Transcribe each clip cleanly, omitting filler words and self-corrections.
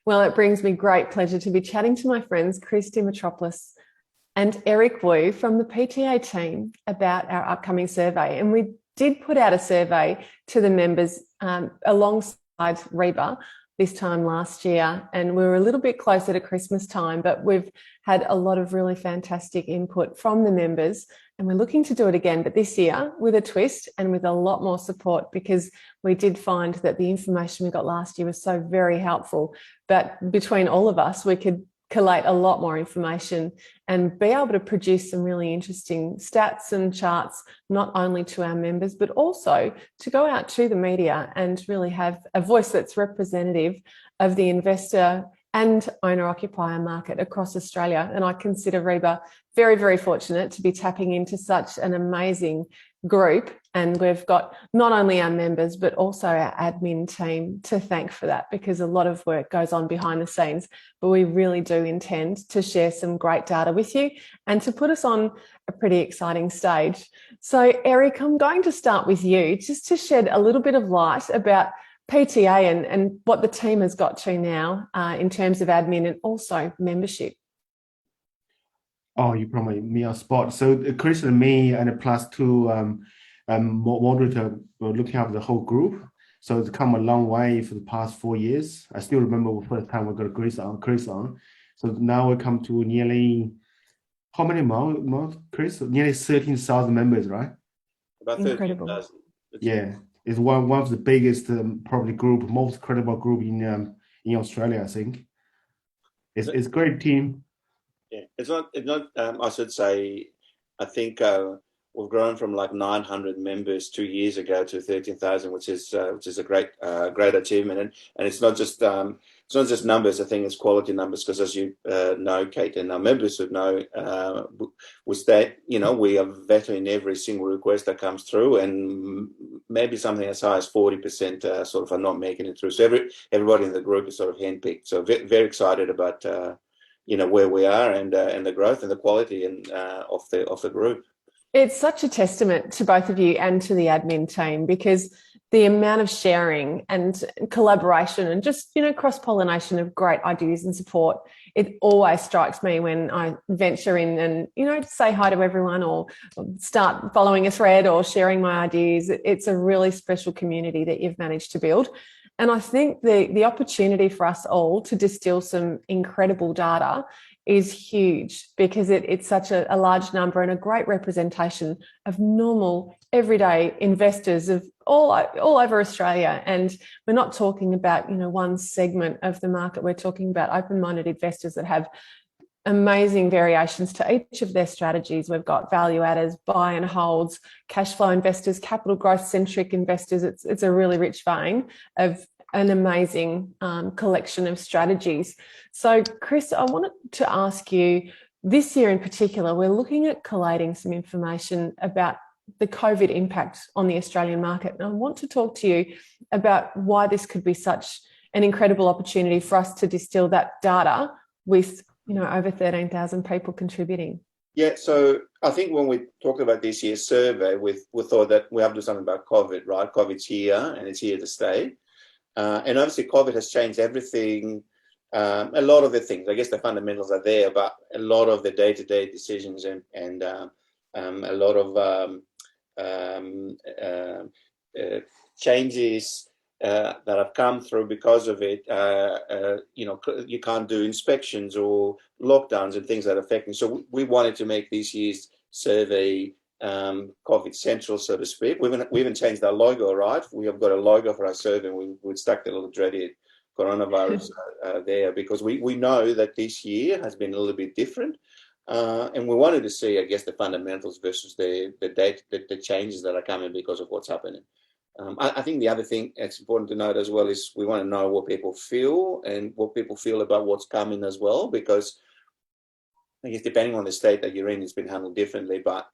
Well, it brings me great pleasure to be chatting to my friends Chris Dimitropoulos and Eric Wu from the PTA team about our upcoming survey. And we did put out a survey to the members alongside REBAA this time last year, and we were a little bit closer to Christmas time, but we've had a lot of really fantastic input from the members, and we're looking to do it again, but this year with a twist and with a lot more support, because we did find that the information we got last year was so very helpful, but between all of us we could collate a lot more information and be able to produce some really interesting stats and charts, not only to our members, but also to go out to the media and really have a voice that's representative of the investor and owner-occupier market across Australia. And I consider REBAA very, very fortunate to be tapping into such an amazing group. And we've got not only our members, but also our admin team to thank for that, because a lot of work goes on behind the scenes. But we really do intend to share some great data with you and to put us on a pretty exciting stage. So, Eric, I'm going to start with you just to shed a little bit of light about PTA and what the team has got to now in terms of admin and also membership. Oh, you probably me on spot. So Chris and me and plus two moderator were looking after the whole group. So it's come a long way for the past 4 years. I still remember the first time we got Chris on. So now we come to nearly, how many more, Chris? Nearly 13,000 members, right? About 13,000. Yeah, it's one of the biggest probably group, most credible group in Australia, I think. It's a great team. Yeah, it's not. I should say, I think we've grown from like 900 members 2 years ago to 13,000, which is a great achievement. And it's not just numbers. I think it's quality numbers, because as you know, Kate, and our members would know, we are vetting every single request that comes through, and maybe something as high as 40% sort of are not making it through. So everybody in the group is sort of handpicked. So very excited about where we are and the growth and the quality and of the group. It's such a testament to both of you and to the admin team, because the amount of sharing and collaboration and just, cross-pollination of great ideas and support, it always strikes me when I venture in and, say hi to everyone or start following a thread or sharing my ideas. It's a really special community that you've managed to build. And I think the opportunity for us all to distill some incredible data is huge, because it's such a large number and a great representation of normal, everyday investors of all over Australia. And we're not talking about, one segment of the market. We're talking about open-minded investors that have amazing variations to each of their strategies. We've got value adders, buy and holds, cash flow investors, capital growth centric investors. It's a really rich vein of an amazing collection of strategies. So, Chris, I wanted to ask you, this year in particular, we're looking at collating some information about the COVID impact on the Australian market. And I want to talk to you about why this could be such an incredible opportunity for us to distill that data with over 13,000 people contributing. Yeah, so I think when we talked about this year's survey, we thought that we have to do something about COVID, right? COVID's here and it's here to stay. And obviously COVID has changed everything. A lot of the things, I guess the fundamentals are there, but a lot of the day-to-day decisions and a lot of changes that have come through because of it. You can't do inspections or lockdowns and things that are affecting. So we wanted to make this year's survey COVID central, so to speak. We even changed our logo, right? We have got a logo for our survey, and we stuck the little dreaded coronavirus there, because we know that this year has been a little bit different. And we wanted to see, I guess, the fundamentals versus the changes that are coming because of what's happening. I think the other thing that's important to note as well is we want to know what people feel and what people feel about what's coming as well, because I guess depending on the state that you're in, it's been handled differently. But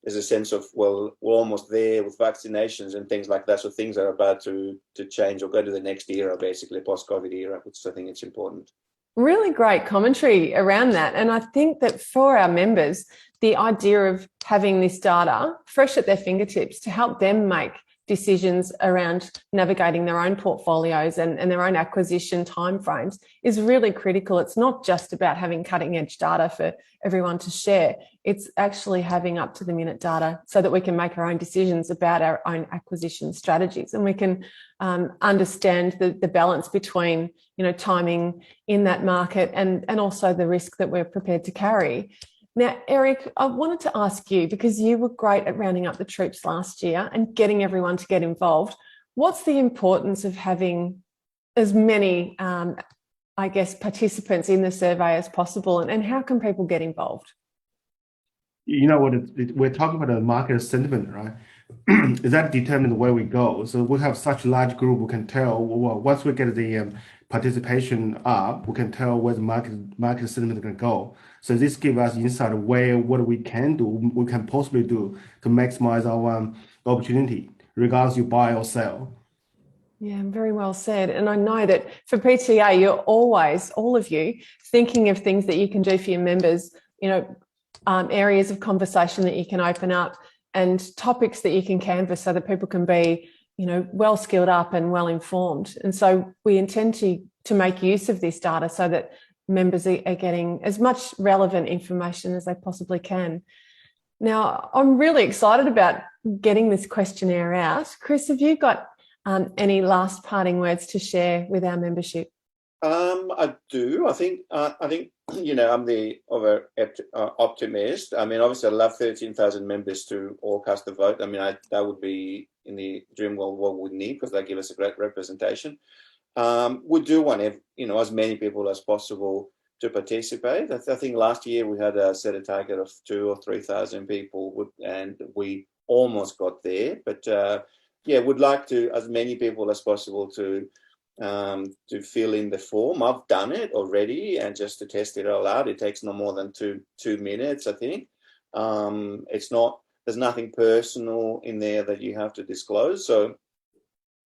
there's a sense of, well, we're almost there with vaccinations and things like that. So things are about to change or go to the next era, basically, post-COVID era, which I think it's important. Really great commentary around that. And I think that for our members, the idea of having this data fresh at their fingertips to help them make decisions around navigating their own portfolios and their own acquisition timeframes is really critical. It's not just about having cutting edge data for everyone to share. It's actually having up to the minute data so that we can make our own decisions about our own acquisition strategies, and we can understand the balance between, timing in that market and also the risk that we're prepared to carry. Now, Eric, I wanted to ask you, because you were great at rounding up the troops last year and getting everyone to get involved, what's the importance of having as many, participants in the survey as possible, and how can people get involved? You know what, we're talking about the market sentiment, right? That determines where we go. So we have such a large group, we can tell, well, once we get the participation up, we can tell where the market sentiment is going to go. So this gives us insight of what we can do, we can possibly do to maximize our opportunity, regardless you buy or sell. Yeah, very well said. And I know that for PTA, you're always, all of you, thinking of things that you can do for your members, areas of conversation that you can open up and topics that you can canvass so that people can be, well skilled up and well informed. And so we intend to make use of this data so that members are getting as much relevant information as they possibly can. Now, I'm really excited about getting this questionnaire out. Chris, have you got any last parting words to share with our membership? I do. I think I'm the optimist. I mean, obviously, I love 13,000 members to all cast a vote. I mean, that would be in the dream world what we need, because they give us a great representation. We do want as many people as possible to participate. I think last year we had set a target of 2,000 or 3,000 people, and we almost got there. But would like to as many people as possible to fill in the form. I've done it already, and just to test it all out, it takes no more than two minutes, I think. There's nothing personal in there that you have to disclose. So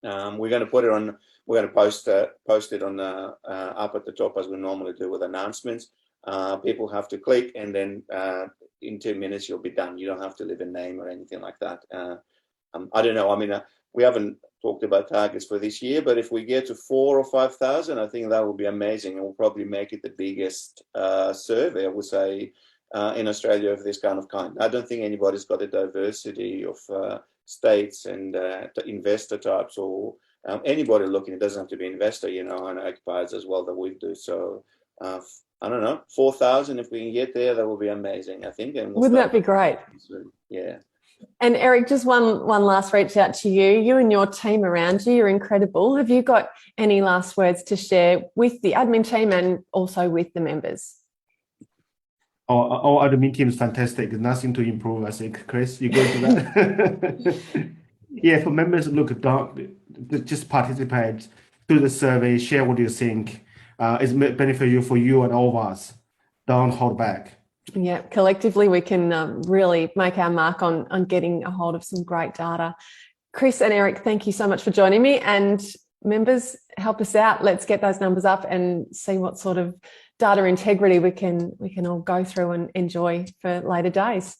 we're going to put it on. We're going to post it on up at the top as we normally do with announcements. People have to click, and then in 2 minutes you'll be done. You don't have to leave a name or anything like that. I don't know. I mean, we haven't talked about targets for this year, but if we get to 4,000 or 5,000, I think that would be amazing. It will probably make it the biggest survey, I would say, in Australia of this kind. I don't think anybody's got a diversity of states and investor types, or anybody looking. It doesn't have to be investor, and occupiers as well that we do. So I don't know, 4,000. If we can get there, that will be amazing, I think. And wouldn't that be great? Yeah. And Eric, just one last reach out to you. You and your team around you, you're incredible. Have you got any last words to share with the admin team and also with the members? Our admin team is fantastic. There's nothing to improve, I think. Chris, you go to that? Yeah, for members, look, just participate, do the survey, share what you think. It's beneficial for you and all of us. Don't hold back. Yeah, collectively we can really make our mark on getting a hold of some great data. Chris and Eric, thank you so much for joining me, and members, help us out. Let's get those numbers up and see what sort of data integrity we can all go through and enjoy for later days.